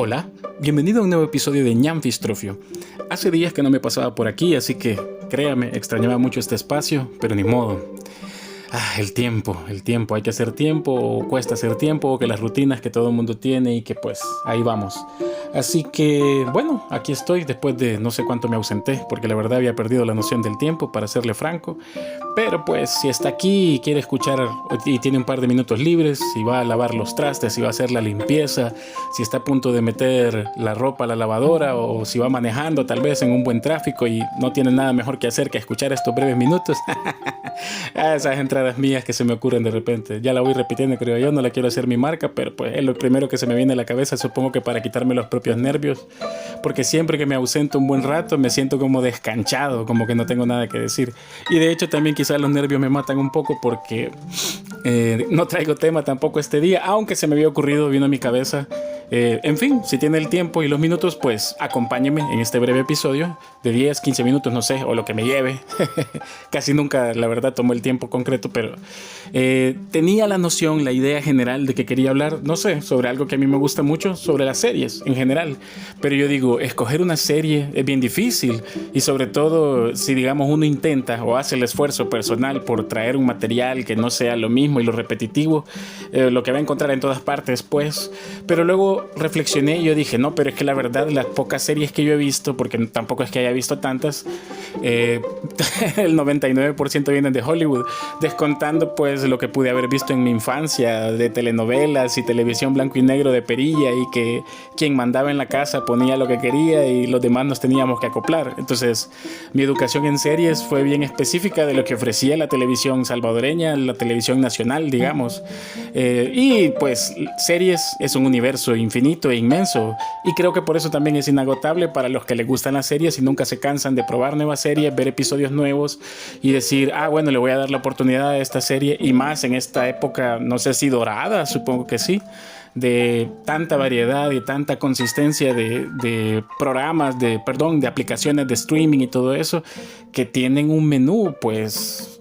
Hola, bienvenido a un nuevo episodio de Ñamfistrofio. Hace días que no me pasaba por aquí, así que créame, extrañaba mucho este espacio, pero ni modo. El tiempo, hay que hacer tiempo, o cuesta hacer tiempo, o que las rutinas que todo el mundo tiene y que pues ahí vamos. Así que bueno, aquí estoy después de no sé cuánto me ausenté, porque la verdad había perdido la noción del tiempo, para serle franco. Pero pues si está aquí y quiere escuchar y tiene un par de minutos libres, si va a lavar los trastes, si va a hacer la limpieza, si está a punto de meter la ropa a la lavadora o si va manejando tal vez en un buen tráfico y no tiene nada mejor que hacer que escuchar estos breves minutos. Esas entradas mías que se me ocurren de repente. Ya la voy repitiendo, creo yo, no la quiero hacer mi marca, pero pues es lo primero que se me viene a la cabeza, supongo que para quitarme los propios nervios, porque siempre que me ausento un buen rato me siento como descanchado, como que no tengo nada que decir. Y de hecho también quizás los nervios me matan un poco porque no traigo tema tampoco este día, aunque se me había ocurrido, vino a mi cabeza. En fin, si tiene el tiempo y los minutos, pues acompáñeme en este breve episodio de 10, 15 minutos, no sé, o lo que me lleve. Casi nunca, la verdad, tomo el tiempo concreto, pero tenía la noción, la idea general de que quería hablar, no sé, sobre algo que a mí me gusta mucho, sobre las series en general. Pero yo digo, escoger una serie es bien difícil y sobre todo si, digamos, uno intenta o hace el esfuerzo personal por traer un material que no sea lo mismo y lo repetitivo, lo que va a encontrar en todas partes, pues. Pero luego reflexioné y yo dije, no, pero es que la verdad las pocas series que yo he visto, porque tampoco es que haya visto tantas, el 99% vienen de Hollywood, descontando pues lo que pude haber visto en mi infancia de telenovelas y televisión blanco y negro de perilla, y que quien mandaba en la casa ponía lo que quería y los demás nos teníamos que acoplar. Entonces mi educación en series fue bien específica de lo que ofrecía la televisión salvadoreña, la televisión nacional, digamos, y pues series es un universo infinito e inmenso, y creo que por eso también es inagotable para los que les gustan las series y nunca se cansan de probar nuevas series, ver episodios nuevos y decir, bueno, le voy a dar la oportunidad a esta serie, y más en esta época, no sé si dorada, supongo que sí, de tanta variedad y tanta consistencia de programas, de aplicaciones de streaming y todo eso, que tienen un menú pues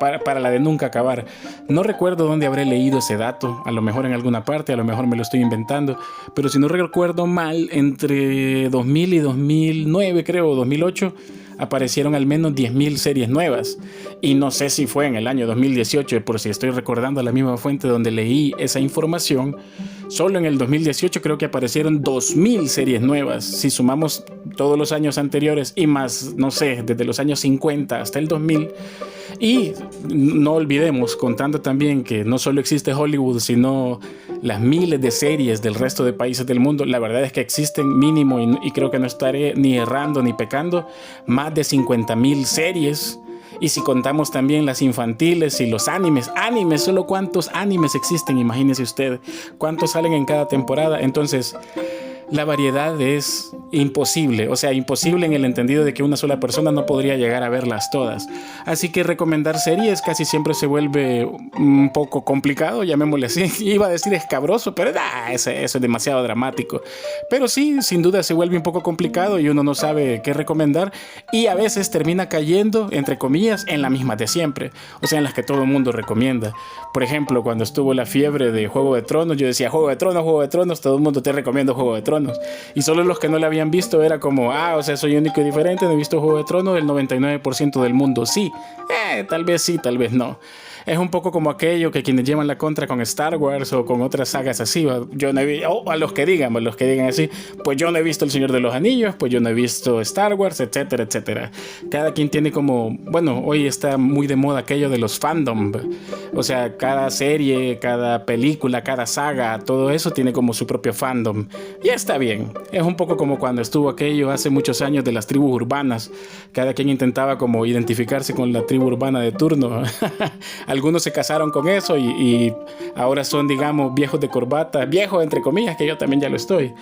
para la de nunca acabar. No recuerdo dónde habré leído ese dato, a lo mejor en alguna parte, a lo mejor me lo estoy inventando, pero si no recuerdo mal, entre 2000 y 2009, creo, o 2008, aparecieron al menos 10.000 series nuevas. Y no sé si fue en el año 2018, por si estoy recordando la misma fuente donde leí esa información. Solo en el 2018 creo que aparecieron 2.000 series nuevas. Si sumamos todos los años anteriores y más, no sé, desde los años 50 hasta el 2000. Y no olvidemos, contando también que no solo existe Hollywood, sino las miles de series del resto de países del mundo. La verdad es que existen mínimo, y creo que no estaré ni errando ni pecando, más de 50.000 series. Y si contamos también las infantiles y los animes, solo cuántos animes existen, imagínese usted, cuántos salen en cada temporada. Entonces la variedad es imposible, o sea, imposible en el entendido de que una sola persona no podría llegar a verlas todas. Así que recomendar series casi siempre se vuelve un poco complicado, llamémosle así. Iba a decir escabroso, pero eso es demasiado dramático. Pero sí, sin duda se vuelve un poco complicado y uno no sabe qué recomendar, y a veces termina cayendo, entre comillas, en la misma de siempre, o sea, en las que todo el mundo recomienda. Por ejemplo, cuando estuvo la fiebre de Juego de Tronos, yo decía Juego de Tronos, todo el mundo te recomienda Juego de Tronos. Y solo los que no la habían visto era como, o sea, soy único y diferente, no he visto Juego de Tronos, el 99% del mundo sí. Tal vez sí, tal vez no. Es un poco como aquello que quienes llevan la contra con Star Wars o con otras sagas así. Yo no he a los que digan así, pues yo no he visto El Señor de los Anillos, pues yo no he visto Star Wars, etcétera, etcétera. Cada quien tiene como, bueno, hoy está muy de moda aquello de los fandom. O sea, cada serie, cada película, cada saga, todo eso tiene como su propio fandom. Y está bien. Es un poco como cuando estuvo aquello hace muchos años de las tribus urbanas. Cada quien intentaba como identificarse con la tribu urbana de turno. Algunos se casaron con eso y ahora son, digamos, viejos de corbata, viejos entre comillas, que yo también ya lo estoy,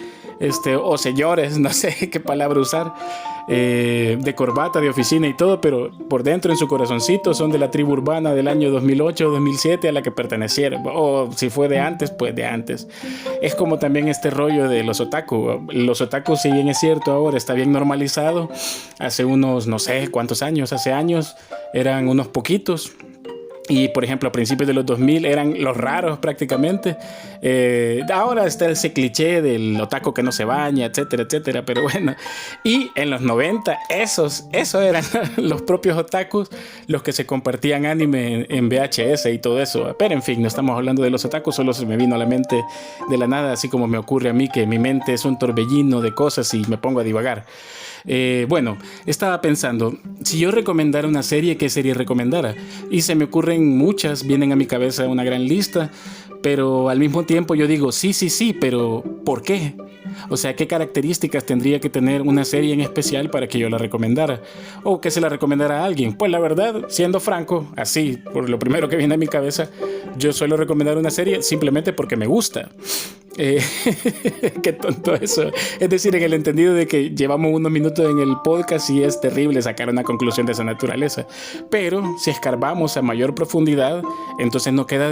o señores, no sé qué palabra usar, de corbata, de oficina y todo, pero por dentro en su corazoncito son de la tribu urbana del año 2008 o 2007 a la que pertenecieron, o si fue de antes, pues de antes. Es como también este rollo de los otaku. Los otaku, si bien es cierto, ahora está bien normalizado, hace unos no sé cuántos años, hace años eran unos poquitos. Y por ejemplo a principios de los 2000 eran los raros prácticamente. Ahora está ese cliché del otaku que no se baña, etcétera, etcétera, pero bueno. Y en los 90 esos eran los propios otakus los que se compartían anime en VHS y todo eso. Pero en fin, no estamos hablando de los otakus, solo se me vino a la mente de la nada, así como me ocurre a mí que mi mente es un torbellino de cosas y me pongo a divagar. Bueno, estaba pensando, si yo recomendara una serie, ¿qué serie recomendara? Y se me ocurren muchas, vienen a mi cabeza una gran lista, pero al mismo tiempo yo digo, sí, pero ¿por qué? O sea, ¿qué características tendría que tener una serie en especial para que yo la recomendara? O que se la recomendara a alguien. Pues la verdad, siendo franco, así, por lo primero que viene a mi cabeza, yo suelo recomendar una serie simplemente porque me gusta. Qué tonto eso. Es decir, en el entendido de que llevamos unos minutos en el podcast y es terrible sacar una conclusión de esa naturaleza. Pero si escarbamos a mayor profundidad, entonces no queda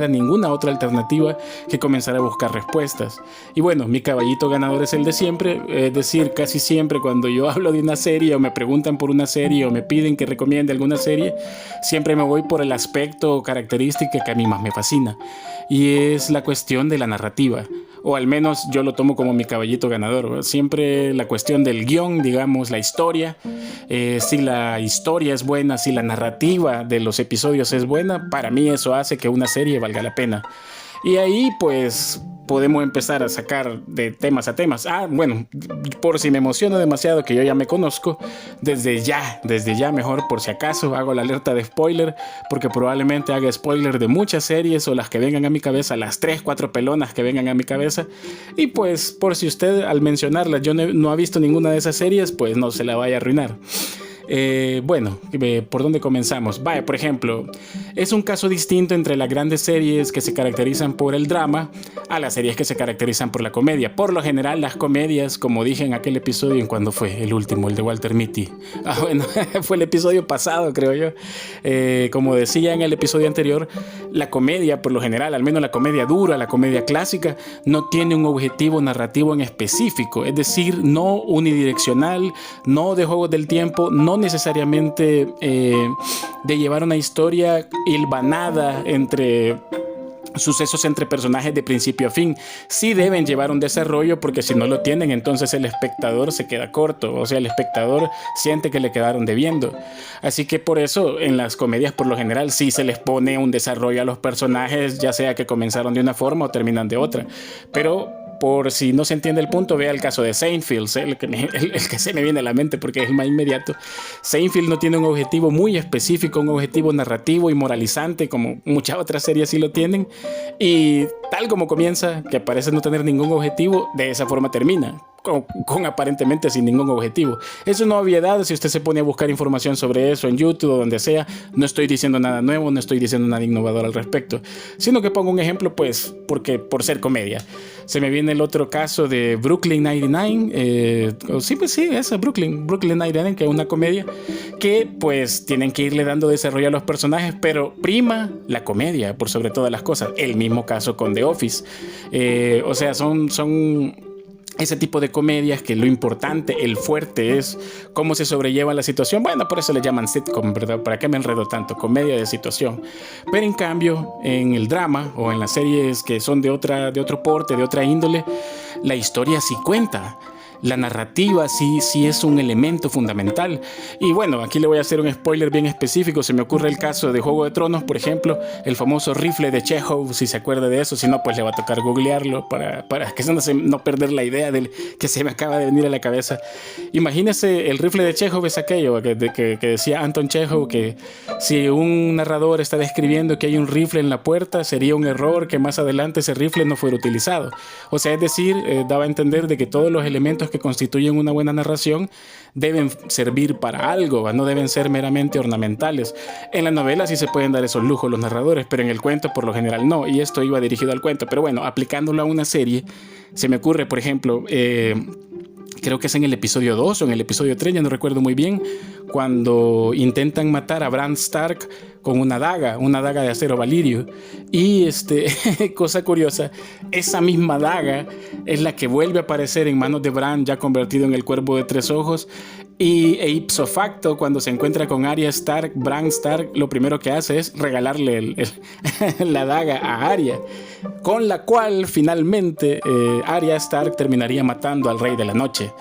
ninguna otra alternativa que comenzar a buscar respuestas. Y bueno, mi caballito ganador es el de siempre. Es decir, casi siempre cuando yo hablo de una serie o me preguntan por una serie o me piden que recomiende alguna serie, siempre me voy por el aspecto o característica que a mí más me fascina. Y es la cuestión de la narrativa, o al menos yo lo tomo como mi caballito ganador, ¿verdad? Siempre la cuestión del guión, digamos, la historia, si la historia es buena, si la narrativa de los episodios es buena, para mí eso hace que una serie valga la pena. Y ahí pues podemos empezar a sacar de temas a temas. Bueno, por si me emociono demasiado que yo ya me conozco, desde ya mejor por si acaso hago la alerta de spoiler, porque probablemente haga spoiler de muchas series o las que vengan a mi cabeza, las 3-4 pelonas que vengan a mi cabeza. Y pues por si usted al mencionarlas yo no ha visto ninguna de esas series, pues no se la vaya a arruinar. Bueno, ¿por dónde comenzamos? Vaya, por ejemplo, es un caso distinto entre las grandes series que se caracterizan por el drama a las series que se caracterizan por la comedia. Por lo general, las comedias, como dije en aquel episodio, ¿en cuándo fue? El último, el de Walter Mitty. Bueno, fue el episodio pasado, creo yo. Como decía en el episodio anterior, la comedia, por lo general, al menos la comedia dura, la comedia clásica, no tiene un objetivo narrativo en específico. Es decir, no unidireccional, no de juegos del tiempo, no necesariamente de llevar una historia hilvanada entre sucesos entre personajes de principio a fin. Sí deben llevar un desarrollo, porque si no lo tienen, entonces el espectador se queda corto, o sea, el espectador siente que le quedaron debiendo. Así que por eso en las comedias por lo general sí se les pone un desarrollo a los personajes, ya sea que comenzaron de una forma o terminan de otra. Pero por si no se entiende el punto, vea el caso de Seinfeld, el que se me viene a la mente porque es el más inmediato. Seinfeld no tiene un objetivo muy específico, un objetivo narrativo y moralizante como muchas otras series sí lo tienen. Y tal como comienza, que parece no tener ningún objetivo, de esa forma termina. Con aparentemente sin ningún objetivo. Es una obviedad si usted se pone a buscar información sobre eso en YouTube o donde sea. No estoy diciendo nada nuevo, no estoy diciendo nada innovador al respecto, sino que pongo un ejemplo, pues, porque por ser comedia. Se me viene el otro caso de Brooklyn 99, esa Brooklyn 99, que es una comedia que pues tienen que irle dando desarrollo a los personajes, pero prima la comedia por sobre todas las cosas. El mismo caso con The Office. O sea, son ese tipo de comedias que lo importante, el fuerte es cómo se sobrelleva la situación. Bueno, por eso le llaman sitcom, ¿verdad? ¿Para qué me enredo tanto? Comedia de situación. Pero en cambio, en el drama o en las series que son de otro porte, de otra índole, la historia sí cuenta. La narrativa sí es un elemento fundamental. Y bueno, aquí le voy a hacer un spoiler bien específico. Se me ocurre el caso de Juego de Tronos, por ejemplo, el famoso rifle de Chekhov, si se acuerda de eso. Si no, pues le va a tocar googlearlo para que no perder la idea del que se me acaba de venir a la cabeza. Imagínese, el rifle de Chekhov es aquello que decía Anton Chekhov, que si un narrador está describiendo que hay un rifle en la puerta, sería un error que más adelante ese rifle no fuera utilizado. O sea, es decir, daba a entender de que todos los elementos que constituyen una buena narración deben servir para algo, no deben ser meramente ornamentales. En la novela sí se pueden dar esos lujos los narradores, pero en el cuento por lo general no, y esto iba dirigido al cuento. Pero bueno, aplicándolo a una serie, se me ocurre, por ejemplo, creo que es en el episodio 2 o en el episodio 3, ya no recuerdo muy bien, cuando intentan matar a Bran Stark con una daga de acero valirio. Y cosa curiosa, esa misma daga es la que vuelve a aparecer en manos de Bran, ya convertido en el Cuervo de Tres Ojos. E ipso facto, cuando se encuentra con Arya Stark, Bran Stark lo primero que hace es regalarle la daga a Arya, con la cual finalmente Arya Stark terminaría matando al Rey de la Noche.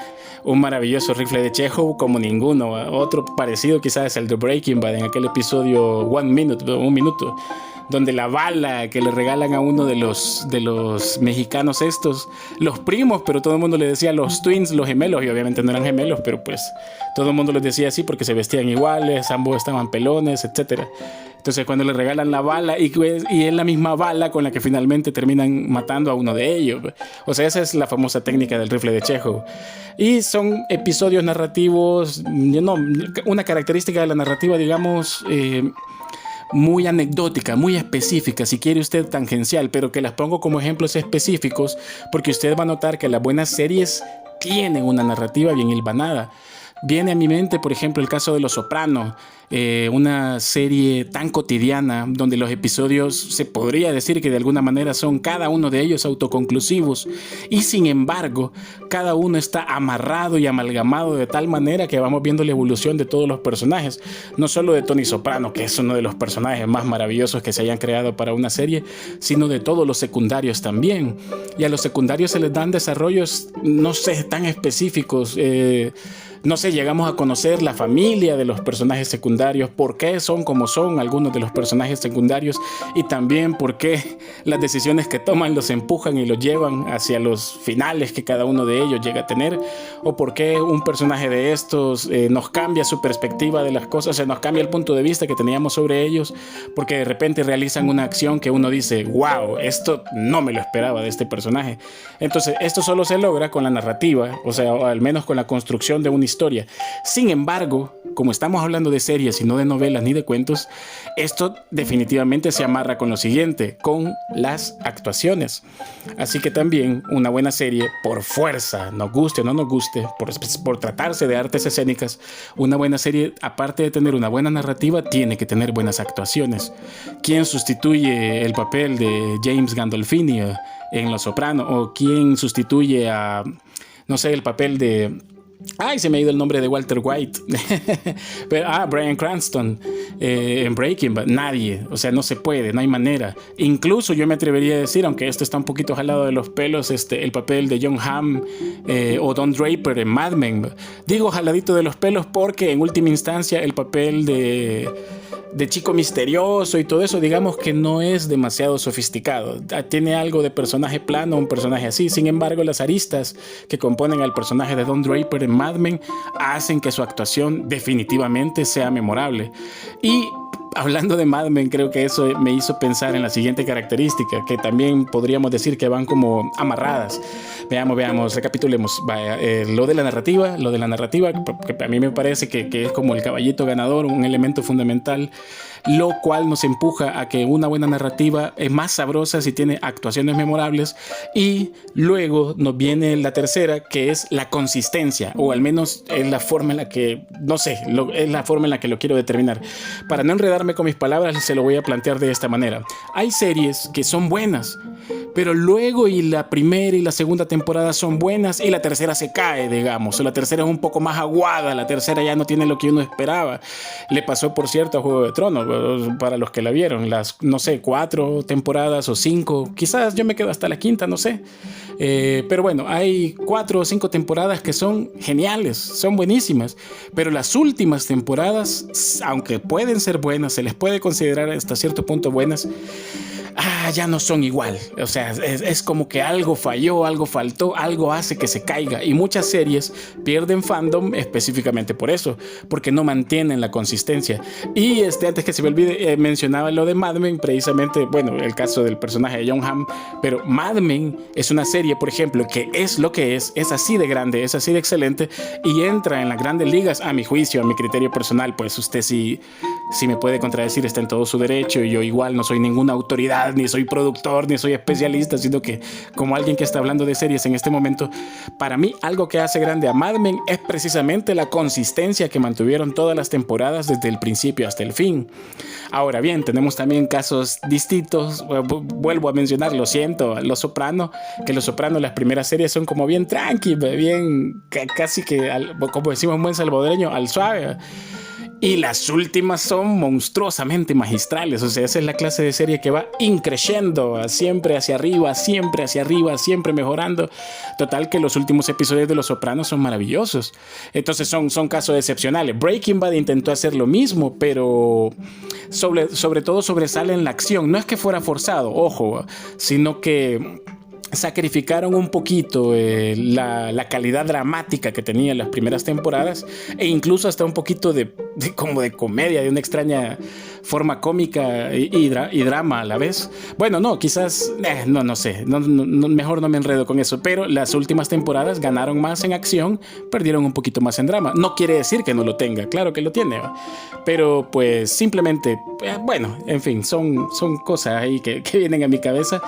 Un maravilloso rifle de Chekhov como ninguno. Otro parecido quizás es el de Breaking Bad, en aquel episodio un minuto, donde la bala que le regalan a uno de los mexicanos los primos, pero todo el mundo le decía los twins, los gemelos, y obviamente no eran gemelos, pero pues todo el mundo les decía así porque se vestían iguales, ambos estaban pelones, etc. Entonces cuando le regalan la bala y es la misma bala con la que finalmente terminan matando a uno de ellos. O sea, esa es la famosa técnica del rifle de Chekhov. Y son episodios narrativos, una característica de la narrativa, digamos, muy anecdótica, muy específica, si quiere usted tangencial, pero que las pongo como ejemplos específicos porque usted va a notar que las buenas series tienen una narrativa bien hilvanada. Viene a mi mente, por ejemplo, el caso de Los Soprano, una serie tan cotidiana donde los episodios se podría decir que de alguna manera son cada uno de ellos autoconclusivos, y sin embargo cada uno está amarrado y amalgamado de tal manera que vamos viendo la evolución de todos los personajes, no solo de Tony Soprano, que es uno de los personajes más maravillosos que se hayan creado para una serie, sino de todos los secundarios también. Y a los secundarios se les dan desarrollos, no sé, tan específicos. No sé, llegamos a conocer la familia de los personajes secundarios, por qué son como son algunos de los personajes secundarios, y también por qué las decisiones que toman los empujan y los llevan hacia los finales que cada uno de ellos llega a tener, o por qué un personaje de estos nos cambia su perspectiva de las cosas, nos cambia el punto de vista que teníamos sobre ellos, porque de repente realizan una acción que uno dice, wow, esto no me lo esperaba de este personaje. Entonces esto solo se logra con la narrativa, o sea, o al menos con la construcción de una historia. Sin embargo, como estamos hablando de series y no de novelas ni de cuentos, esto definitivamente se amarra con lo siguiente, con las actuaciones. Así que también una buena serie, por fuerza, nos guste o no nos guste, por tratarse de artes escénicas, una buena serie, aparte de tener una buena narrativa, tiene que tener buenas actuaciones. ¿Quién sustituye el papel de James Gandolfini en Los Soprano? ¿O quién sustituye a, no sé, el papel de... Ay, se me ha ido el nombre de Walter White. Bryan Cranston en Breaking Bad. Nadie, o sea, no se puede, no hay manera. Incluso yo me atrevería a decir, aunque esto está un poquito jalado de los pelos, el papel de Jon Hamm o Don Draper en Mad Men. Digo jaladito de los pelos porque en última instancia el papel de chico misterioso y todo eso, digamos que no es demasiado sofisticado. Tiene algo de personaje plano, un personaje así. Sin embargo, las aristas que componen al personaje de Don Draper en Mad Men hacen que su actuación definitivamente sea memorable. Y hablando de Mad Men, creo que eso me hizo pensar en la siguiente característica, que también podríamos decir que van como amarradas. Veamos, recapitulemos. Lo de la narrativa, que a mí me parece que es como el caballito ganador, un elemento fundamental, lo cual nos empuja a que una buena narrativa es más sabrosa si tiene actuaciones memorables. Y luego nos viene la tercera, que es la consistencia, o al menos es la forma en la que, no sé, es la forma en la que lo quiero determinar. Para no enredarme con mis palabras, se lo voy a plantear de esta manera. Hay series que son buenas, pero luego y la primera y la segunda temporada son buenas y la tercera se cae, digamos, o la tercera es un poco más aguada, la tercera ya no tiene lo que uno esperaba. Le pasó, por cierto, a Juego de Tronos, para los que la vieron, las, no sé, 4 temporadas o 5, quizás yo me quedo hasta la quinta, no sé. Pero bueno, hay 4 o 5 temporadas que son geniales, son buenísimas, pero las últimas temporadas, aunque pueden ser buenas, se les puede considerar hasta cierto punto buenas, ya no son igual. O sea, es como que algo falló, algo faltó, algo hace que se caiga. Y muchas series pierden fandom específicamente por eso, porque no mantienen la consistencia. Y antes que se me olvide, mencionaba lo de Mad Men, precisamente, bueno, el caso del personaje de Jon Hamm, pero Mad Men es una serie, por ejemplo, que es lo que es así de grande, es así de excelente, y entra en las grandes ligas, a mi juicio, a mi criterio personal. Pues usted si me puede contradecir, está en todo su derecho, y yo igual no soy ninguna autoridad verdad, ni soy productor, ni soy especialista, sino que como alguien que está hablando de series en este momento, para mí algo que hace grande a Mad Men es precisamente la consistencia que mantuvieron todas las temporadas desde el principio hasta el fin. Ahora bien, tenemos también casos distintos. Vuelvo a mencionar, lo siento, Los Soprano, que Los Soprano, las primeras series son como bien tranqui, bien casi que, como decimos en buen salvadoreño, al suave. Y las últimas son monstruosamente magistrales. O sea, esa es la clase de serie que va increciendo, siempre hacia arriba, siempre mejorando. Total que los últimos episodios de Los Sopranos son maravillosos. Entonces son casos excepcionales. Breaking Bad intentó hacer lo mismo, pero sobre todo sobresale en la acción. No es que fuera forzado, ojo, sino que sacrificaron un poquito la calidad dramática que tenía en las primeras temporadas, e incluso hasta un poquito como de comedia, de una extraña forma cómica y drama a la vez. Bueno, no, quizás no sé, mejor no me enredo con eso, pero las últimas temporadas ganaron más en acción, perdieron un poquito más en drama. No quiere decir que no lo tenga, claro que lo tiene, pero pues simplemente, bueno, en fin, son cosas ahí que vienen a mi cabeza.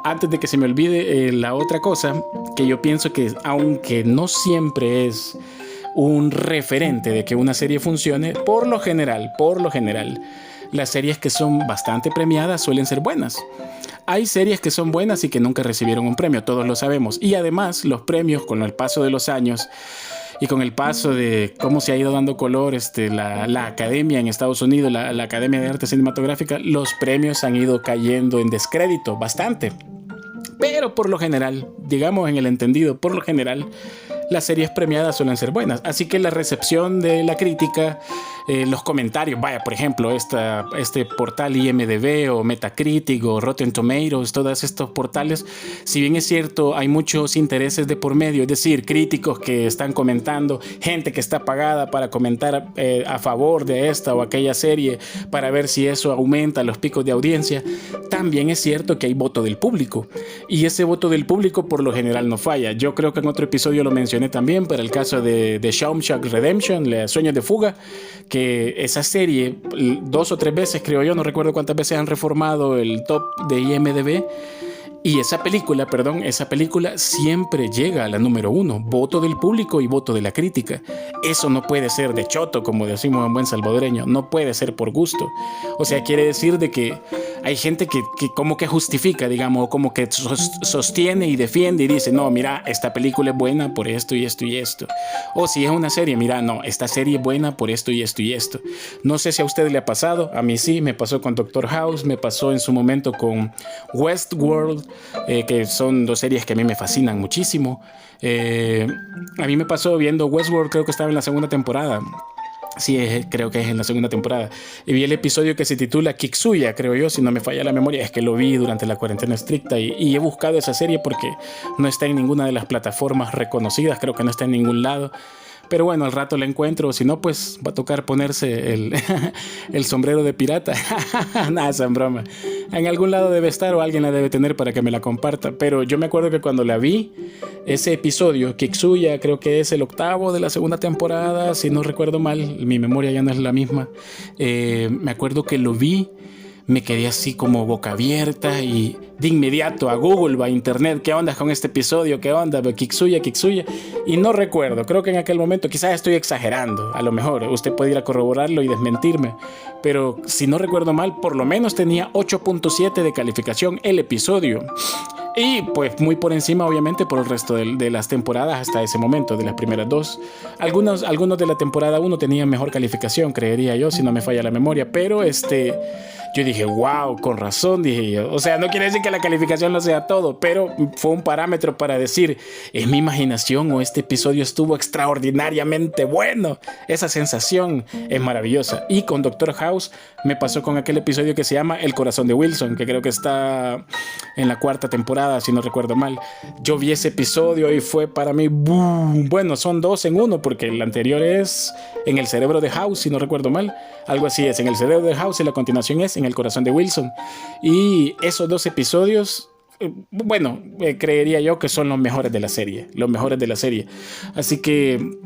Antes de que se me olvide, la otra cosa que yo pienso que, aunque no siempre es un referente de que una serie funcione, por lo general, las series que son bastante premiadas suelen ser buenas. Hay series que son buenas y que nunca recibieron un premio, todos lo sabemos. Y además, los premios, con el paso de los años y con el paso de cómo se ha ido dando color la academia en Estados Unidos, la Academia de Arte Cinematográfica, los premios han ido cayendo en descrédito bastante. Pero por lo general, digamos en el entendido, por lo general, las series premiadas suelen ser buenas. Así que la recepción de la crítica, los comentarios, por ejemplo, este portal IMDb o Metacritic o Rotten Tomatoes, todos estos portales, si bien es cierto, hay muchos intereses de por medio, es decir, críticos que están comentando, gente que está pagada para comentar a favor de esta o aquella serie para ver si eso aumenta los picos de audiencia. También es cierto que hay voto del público, y ese voto del público por lo general no falla. Yo creo que en otro episodio lo mencioné también para el caso de Shawshank Redemption, Sueños de Fuga, que esa serie 2 o 3 veces, creo yo, no recuerdo cuántas veces han reformado el top de IMDb. Y esa película siempre llega a la número 1, voto del público y voto de la crítica. Eso no puede ser de choto, como decimos en buen salvadoreño, no puede ser por gusto. O sea, quiere decir de que hay gente que como que justifica, digamos, como que sostiene y defiende y dice, no, mira, esta película es buena por esto y esto y esto. O si es una serie, mira, no, esta serie es buena por esto y esto y esto. No sé si a usted le ha pasado, a mí sí, me pasó con Doctor House, me pasó en su momento con Westworld, que son 2 series que a mí me fascinan muchísimo. A mí me pasó viendo Westworld, creo que estaba en la 2ª temporada. Sí, creo que es en la 2ª temporada. Y vi el episodio que se titula Kiksuya, creo yo, si no me falla la memoria. Es que lo vi durante la cuarentena estricta y he buscado esa serie porque no está en ninguna de las plataformas reconocidas, creo que no está en ningún lado. Pero bueno, al rato la encuentro, si no, pues va a tocar ponerse el sombrero de pirata. Nada, es en broma. En algún lado debe estar o alguien la debe tener para que me la comparta. Pero yo me acuerdo que cuando la vi, ese episodio, Kiksuya, creo que es el 8º de la 2ª temporada, si no recuerdo mal, mi memoria ya no es la misma. Me acuerdo que lo vi, me quedé así como boca abierta y de inmediato a Google, a internet, ¿qué onda con este episodio? ¿Qué onda? Kiksuya. Y no recuerdo, creo que en aquel momento, quizás estoy exagerando, a lo mejor usted puede ir a corroborarlo y desmentirme, pero si no recuerdo mal, por lo menos tenía 8.7 de calificación el episodio. Y pues muy por encima, obviamente, por el resto de las temporadas hasta ese momento, de las primeras 2. Algunos de la temporada 1 tenían mejor calificación, creería yo, si no me falla la memoria. Pero yo dije, wow, con razón, dije yo. O sea, no quiere decir que la calificación no sea todo, pero fue un parámetro para decir, ¿es mi imaginación o este episodio estuvo extraordinariamente bueno? Esa sensación es maravillosa. Y con Doctor House me pasó con aquel episodio que se llama El corazón de Wilson, que creo que está en la 4ª temporada, si no recuerdo mal. Yo vi ese episodio y fue para mí, boom. Bueno, son 2 en 1, porque el anterior es En el cerebro de House, si no recuerdo mal. Algo así es, En el cerebro de House, y la continuación es En el corazón de Wilson. Y esos 2 episodios, creería yo que son los mejores de la serie. Así que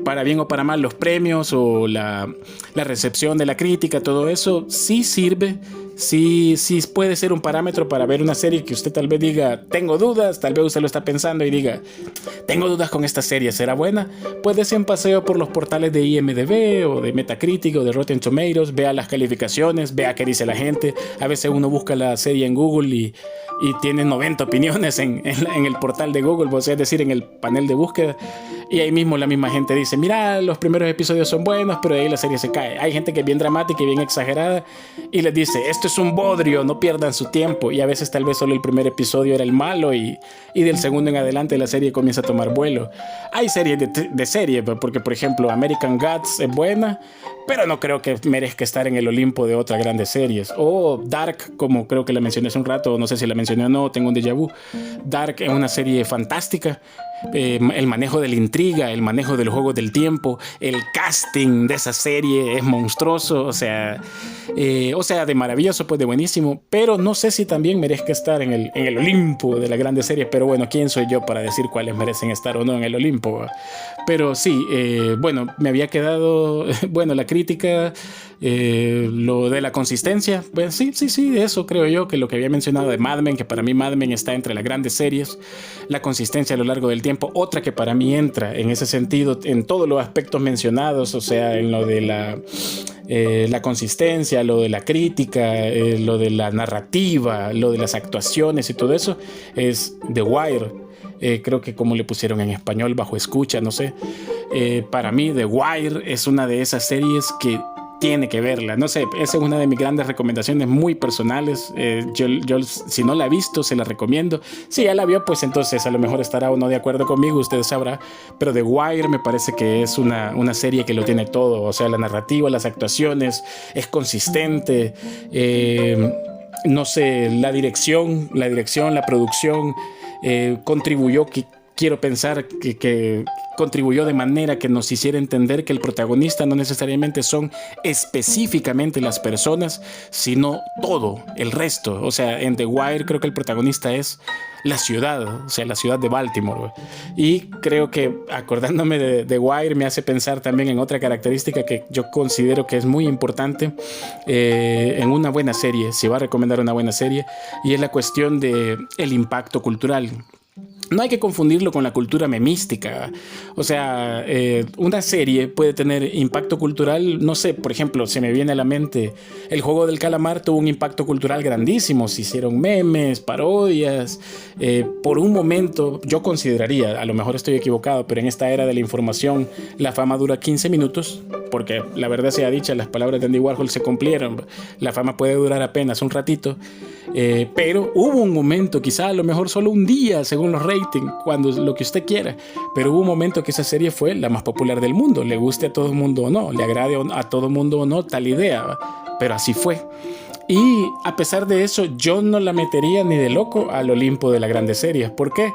para bien o para mal, los premios o la recepción de la crítica, todo eso sí sirve. Sí, sí puede ser un parámetro para ver una serie que usted tal vez diga, tengo dudas, tal vez usted lo está pensando y diga, tengo dudas con esta serie, ¿será buena? Puede ser un paseo por los portales de IMDb o de Metacritic o de Rotten Tomatoes, vea las calificaciones, vea qué dice la gente. A veces uno busca la serie en Google y tiene 90 opiniones en el portal de Google, o sea, es decir, en el panel de búsqueda. Y ahí mismo la misma gente dice, mira, los primeros episodios son buenos, pero de ahí la serie se cae. Hay gente que es bien dramática y bien exagerada y les dice, esto es un bodrio, no pierdan su tiempo. Y a veces tal vez solo el primer episodio era el malo y del segundo en adelante la serie comienza a tomar vuelo. Hay series de serie, porque por ejemplo American Gods es buena, pero no creo que merezca estar en el Olimpo de otras grandes series. O Dark, como creo que la mencioné hace un rato, no sé si la mencioné o no, tengo un déjà vu. Dark es una serie fantástica. El manejo de la intriga, el manejo del juego del tiempo, el casting de esa serie es monstruoso, o sea, de maravilloso, pues de buenísimo, pero no sé si también merezca estar en el Olimpo de las grandes series, pero bueno, ¿quién soy yo para decir cuáles merecen estar o no en el Olimpo? Pero sí, bueno, me había quedado, bueno, la crítica, lo de la consistencia, pues sí, eso creo yo, que lo que había mencionado de Mad Men, que para mí Mad Men está entre las grandes series, la consistencia a lo largo del tiempo, otra que para mí entra en ese sentido en todos los aspectos mencionados, o sea, en lo de la consistencia, lo de la crítica, lo de la narrativa, lo de las actuaciones y todo eso, es The Wire. Creo que como le pusieron en español, Bajo Escucha, no sé. Para mí The Wire es una de esas series que tiene que verla, no sé, esa es una de mis grandes recomendaciones muy personales. Yo si no la ha visto, se la recomiendo. Si ya la vio, pues entonces a lo mejor estará o no de acuerdo conmigo, usted sabrá, pero The Wire me parece que es una serie que lo tiene todo, o sea, la narrativa, las actuaciones, es consistente, no sé, la dirección, la producción, contribuyó, quiero pensar que contribuyó de manera que nos hiciera entender que el protagonista no necesariamente son específicamente las personas, sino todo el resto. O sea, en The Wire creo que el protagonista es la ciudad, o sea, la ciudad de Baltimore. Y creo que acordándome de The Wire me hace pensar también en otra característica que yo considero que es muy importante en una buena serie, si va a recomendar una buena serie, y es la cuestión del impacto cultural. No hay que confundirlo con la cultura memística. O sea, una serie puede tener impacto cultural, no sé, por ejemplo, se me viene a la mente El Juego del Calamar tuvo un impacto cultural grandísimo, se hicieron memes, parodias. Por un momento, yo consideraría, a lo mejor estoy equivocado, pero en esta era de la información, la fama dura 15 minutos, porque la verdad sea dicha, las palabras de Andy Warhol se cumplieron. La fama puede durar apenas un ratito. Pero hubo un momento, quizá a lo mejor solo un día, según los ratings, cuando lo que usted quiera, pero hubo un momento que esa serie fue la más popular del mundo, le guste a todo el mundo o no, le agrade a todo el mundo o no tal idea, pero así fue. Y a pesar de eso, yo no la metería ni de loco al Olimpo de las grandes series. ¿Por qué?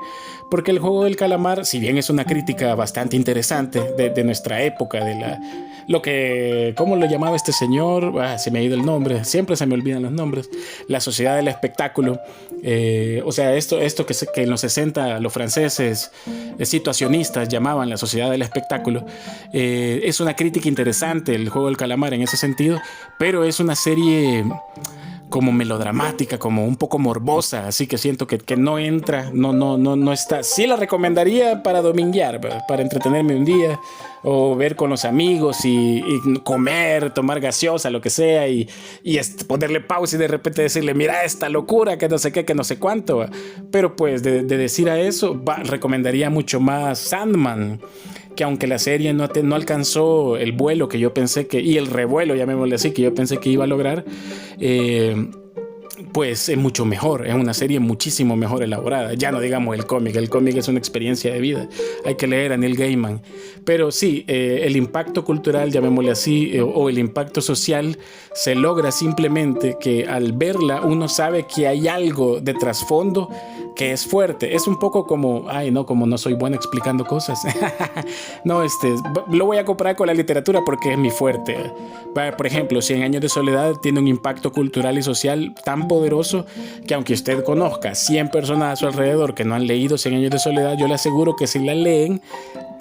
Porque El Juego del Calamar, si bien es una crítica bastante interesante de nuestra época, ¿cómo lo llamaba este señor? Se me ha ido el nombre, siempre se me olvidan los nombres. La sociedad del espectáculo. O sea, esto que en los 60 los franceses situacionistas llamaban la sociedad del espectáculo. Es una crítica interesante El Juego del Calamar en ese sentido, pero es una serie como melodramática, como un poco morbosa, así que siento que no entra, no está. Sí la recomendaría para dominguear, para entretenerme un día o ver con los amigos y comer, tomar gaseosa, lo que sea, y ponerle pausa y de repente decirle, mira esta locura, que no sé qué, que no sé cuánto. Pero pues de decir a eso, recomendaría mucho más Sandman, que aunque la serie no alcanzó el vuelo que yo pensé y el revuelo, llamémosle así, que yo pensé que iba a lograr, pues es mucho mejor, es una serie muchísimo mejor elaborada. Ya no digamos el cómic es una experiencia de vida, hay que leer a Neil Gaiman. Pero sí, el impacto cultural, llamémosle así, o el impacto social se logra simplemente que al verla uno sabe que hay algo de trasfondo que es fuerte. Es un poco como, como no soy bueno explicando cosas. No, lo voy a comparar con la literatura porque es mi fuerte. Por ejemplo, 100 años de soledad tiene un impacto cultural y social tan poderoso que aunque usted conozca 100 personas a su alrededor que no han leído 100 años de soledad, yo le aseguro que si la leen,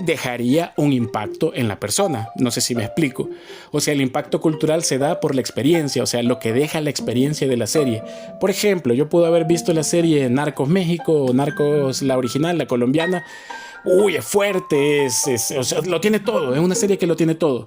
dejaría un impacto en la persona. No sé si me explico. O sea, el impacto cultural se da por la experiencia, o sea, lo que deja la experiencia de la serie. Por ejemplo, yo puedo haber visto la serie Narcos México o Narcos la original, la colombiana. Uy, es fuerte, o sea, lo tiene todo, es una serie que lo tiene todo.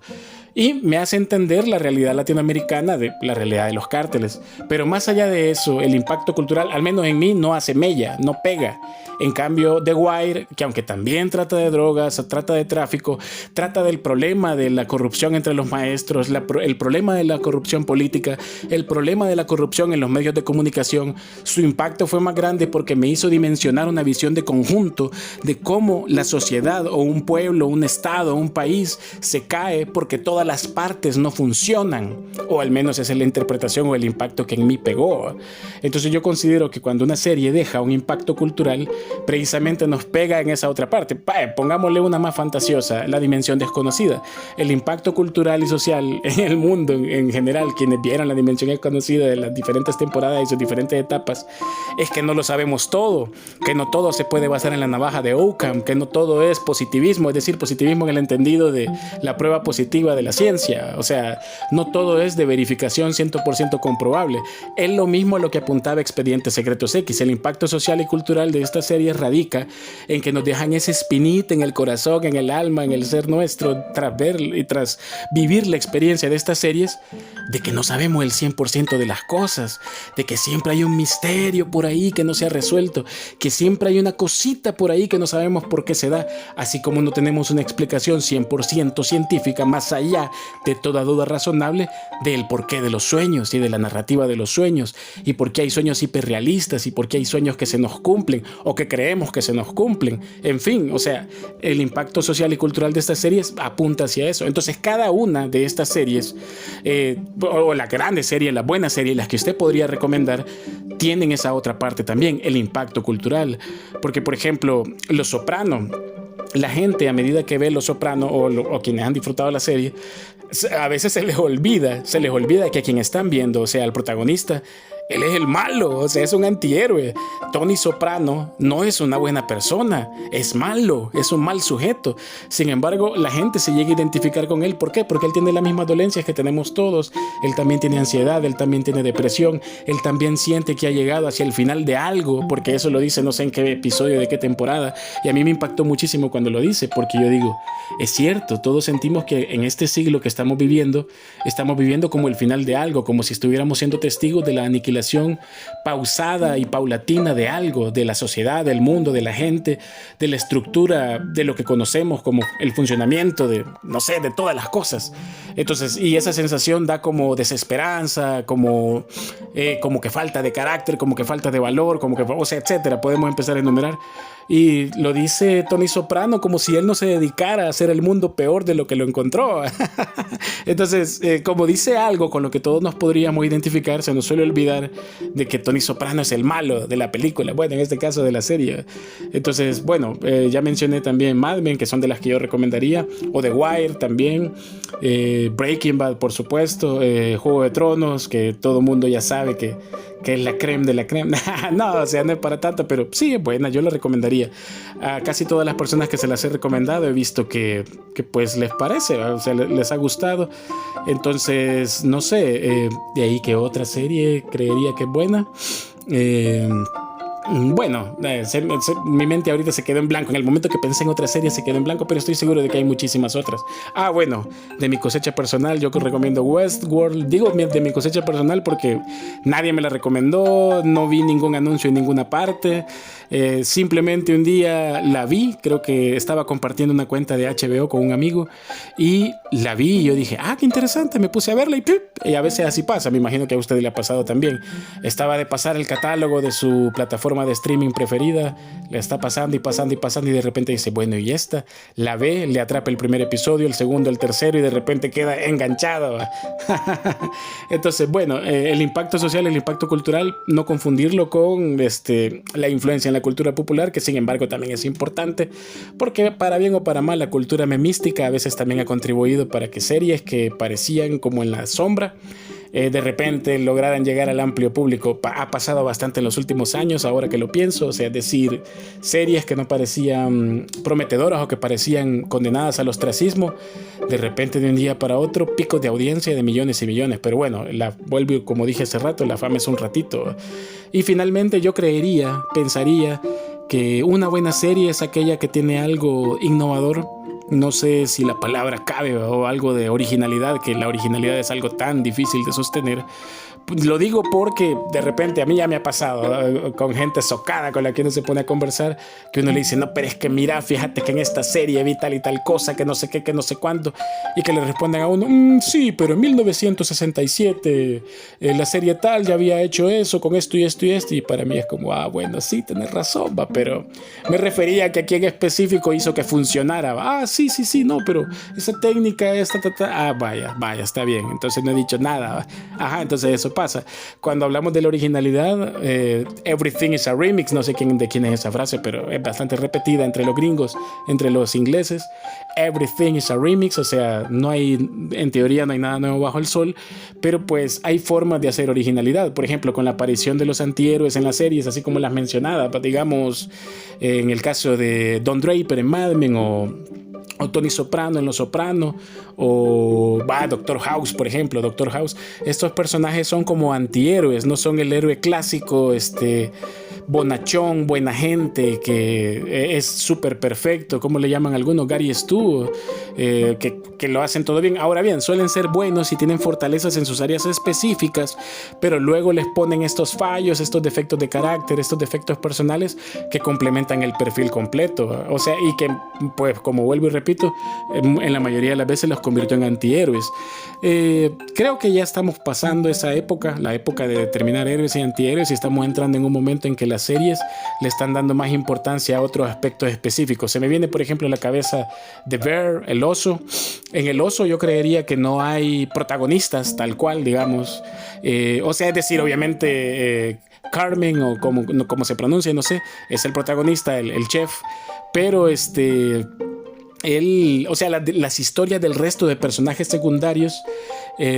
Y me hace entender la realidad latinoamericana, de la realidad de los cárteles. Pero más allá de eso, el impacto cultural, al menos en mí, no hace mella, no pega. En cambio, The Wire, que aunque también trata de drogas, trata de tráfico, trata del problema de la corrupción entre los maestros, el problema de la corrupción política, el problema de la corrupción en los medios de comunicación, su impacto fue más grande porque me hizo dimensionar una visión de conjunto de cómo la sociedad o un pueblo, un estado, un país se cae porque todas las partes no funcionan, o al menos esa es la interpretación o el impacto que en mí pegó. Entonces yo considero que cuando una serie deja un impacto cultural, precisamente nos pega en esa otra parte. Pongámosle una más fantasiosa, la dimensión desconocida. El impacto cultural y social en el mundo en general, quienes vieran la dimensión desconocida de las diferentes temporadas y sus diferentes etapas, es que no lo sabemos todo, que no todo se puede basar en la navaja de Occam, que no todo es positivismo, es decir, positivismo en el entendido de la prueba positiva de la ciencia. O sea, no todo es de verificación 100% comprobable. Es lo mismo a lo que apuntaba Expedientes Secretos X. El impacto social y cultural de esta serie radica en que nos dejan esa espinita en el corazón, en el alma, en el ser nuestro, tras ver y tras vivir la experiencia de estas series, de que no sabemos el 100% de las cosas, de que siempre hay un misterio por ahí que no se ha resuelto, que siempre hay una cosita por ahí que no sabemos por qué se da, así como no tenemos una explicación 100% científica más allá de toda duda razonable del porqué de los sueños y de la narrativa de los sueños, y por qué hay sueños hiperrealistas y por qué hay sueños que se nos cumplen o que creemos que se nos cumplen. En fin, o sea, el impacto social y cultural de estas series apunta hacia eso. Entonces cada una de estas series, o la grande serie, la buena serie, las que usted podría recomendar, tienen esa otra parte también, el impacto cultural. Porque, por ejemplo, Los Soprano, la gente a medida que ve Los Soprano o quienes han disfrutado la serie, a veces se les olvida que a quien están viendo, o sea, al protagonista, él es el malo, o sea, es un antihéroe. Tony Soprano no es una buena persona, es malo, es un mal sujeto. Sin embargo, la gente se llega a identificar con él. ¿Por qué? Porque él tiene las mismas dolencias que tenemos todos. Él también tiene ansiedad, él también tiene depresión, él también siente que ha llegado hacia el final de algo, porque eso lo dice no sé en qué episodio, de qué temporada. Y a mí me impactó muchísimo cuando lo dice, porque yo digo, es cierto, todos sentimos que en este siglo que estamos viviendo como el final de algo, como si estuviéramos siendo testigos de la aniquilación pausada y paulatina de algo, de la sociedad, del mundo, de la gente, de la estructura, de lo que conocemos como el funcionamiento de, no sé, de todas las cosas. Entonces, y esa sensación da como desesperanza, como que falta de carácter, como que falta de valor, como que, o sea, etcétera. Podemos empezar a enumerar. Y lo dice Tony Soprano como si él no se dedicara a hacer el mundo peor de lo que lo encontró. Entonces, como dice algo con lo que todos nos podríamos identificar, se nos suele olvidar de que Tony Soprano es el malo de la película, bueno, en este caso de la serie. Entonces, bueno, ya mencioné también Mad Men, que son de las que yo recomendaría, o The Wire también, Breaking Bad, por supuesto, Juego de Tronos, que todo mundo ya sabe que es la creme de la creme. No, o sea, no es para tanto, pero sí es buena, yo la recomendaría. A casi todas las personas que se las he recomendado he visto que pues les parece, o sea, les ha gustado. Entonces, no sé, de ahí que otra serie creería que es buena. Bueno, mi mente ahorita se quedó en blanco. En el momento que pensé en otra serie se quedó en blanco, pero estoy seguro de que hay muchísimas otras. Bueno, de mi cosecha personal yo recomiendo Westworld. Digo de mi cosecha personal porque nadie me la recomendó, no vi ningún anuncio en ninguna parte. Simplemente un día la vi, creo que estaba compartiendo una cuenta de HBO con un amigo y la vi y yo dije, qué interesante, me puse a verla y a veces así pasa, me imagino que a usted le ha pasado también. Estaba de pasar el catálogo de su plataforma de streaming preferida, le está pasando y pasando y pasando y de repente dice, bueno, y esta, la ve, le atrapa el primer episodio, el segundo, el tercero y de repente queda enganchado. Entonces, bueno, el impacto social, el impacto cultural, no confundirlo con la influencia en la cultura popular, que sin embargo también es importante, porque para bien o para mal la cultura memística a veces también ha contribuido para que series que parecían como en la sombra de repente lograran llegar al amplio público. Ha pasado bastante en los últimos años, ahora que lo pienso, o sea, es decir, series que no parecían prometedoras o que parecían condenadas al ostracismo, de repente de un día para otro, picos de audiencia de millones y millones. Pero bueno, vuelvo, como dije hace rato, la fama es un ratito. Y finalmente yo pensaría que una buena serie es aquella que tiene algo innovador. No sé si la palabra cabe, o algo de originalidad, que la originalidad es algo tan difícil de sostener. Lo digo porque de repente a mí ya me ha pasado con gente socada con la que uno se pone a conversar, que uno le dice, no, pero es que mira, fíjate que en esta serie vi tal y tal cosa, que no sé qué, que no sé cuánto, y que le responden a uno, sí, pero en 1967 la serie tal ya había hecho eso con esto y esto y esto, y para mí es como, bueno, sí, tenés razón, pero me refería a que aquí en específico hizo que funcionara. Sí, no, pero esa técnica es vaya, está bien, entonces no he dicho nada. Entonces eso pasa. Cuando hablamos de la originalidad, everything is a remix, no sé de quién es esa frase, pero es bastante repetida entre los gringos, entre los ingleses. Everything is a remix, o sea, en teoría no hay nada nuevo bajo el sol, pero pues hay formas de hacer originalidad. Por ejemplo, con la aparición de los antihéroes en las series, así como las mencionadas, digamos, en el caso de Don Draper en Mad Men, o Tony Soprano en Los Soprano, o Doctor House, por ejemplo. Doctor House, estos personajes son como antihéroes, no son el héroe clásico, bonachón, buena gente, que es súper perfecto, como le llaman algunos, Gary Stu, que lo hacen todo bien. Ahora bien, suelen ser buenos y tienen fortalezas en sus áreas específicas, pero luego les ponen estos fallos, estos defectos de carácter, estos defectos personales que complementan el perfil completo. O sea, y que, pues, como vuelvo y repito, en la mayoría de las veces los convirtió en antihéroes. Creo que ya estamos pasando esa época, la época de determinar héroes y antihéroes, y estamos entrando en un momento en que las series le están dando más importancia a otros aspectos específicos. Se me viene, por ejemplo, a la cabeza The Bear, el oso. En el oso yo creería que no hay protagonistas tal cual, digamos. O sea, es decir, obviamente Carmen, o como se pronuncia, no sé, es el protagonista, el chef, pero o sea, las historias del resto de personajes secundarios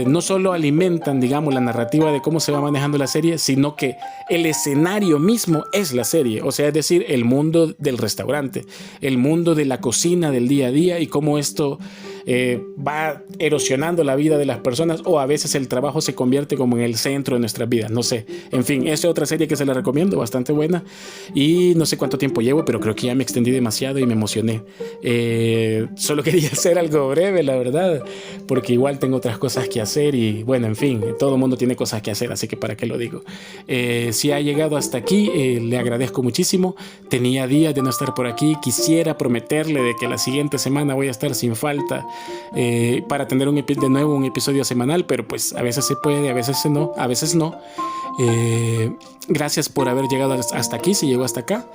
no solo alimentan, digamos, la narrativa de cómo se va manejando la serie, sino que el escenario mismo es la serie. O sea, es decir, el mundo del restaurante, el mundo de la cocina del día a día, y cómo esto va erosionando la vida de las personas, o a veces el trabajo se convierte como en el centro de nuestras vidas, no sé. En fin, esa es otra serie que se la recomiendo, bastante buena, y no sé cuánto tiempo llevo, pero creo que ya me extendí demasiado y me emocioné. Solo quería hacer algo breve, la verdad, porque igual tengo otras cosas que hacer, y bueno, en fin, todo el mundo tiene cosas que hacer, así que para qué lo digo. Si ha llegado hasta aquí, le agradezco muchísimo. Tenía días de no estar por aquí, quisiera prometerle de que la siguiente semana voy a estar sin falta, para tener de nuevo un episodio semanal, pero pues a veces se puede, a veces no. Gracias por haber llegado hasta aquí, si llegó hasta acá.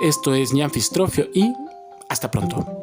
Esto es Ñam Fistrofio, y hasta pronto.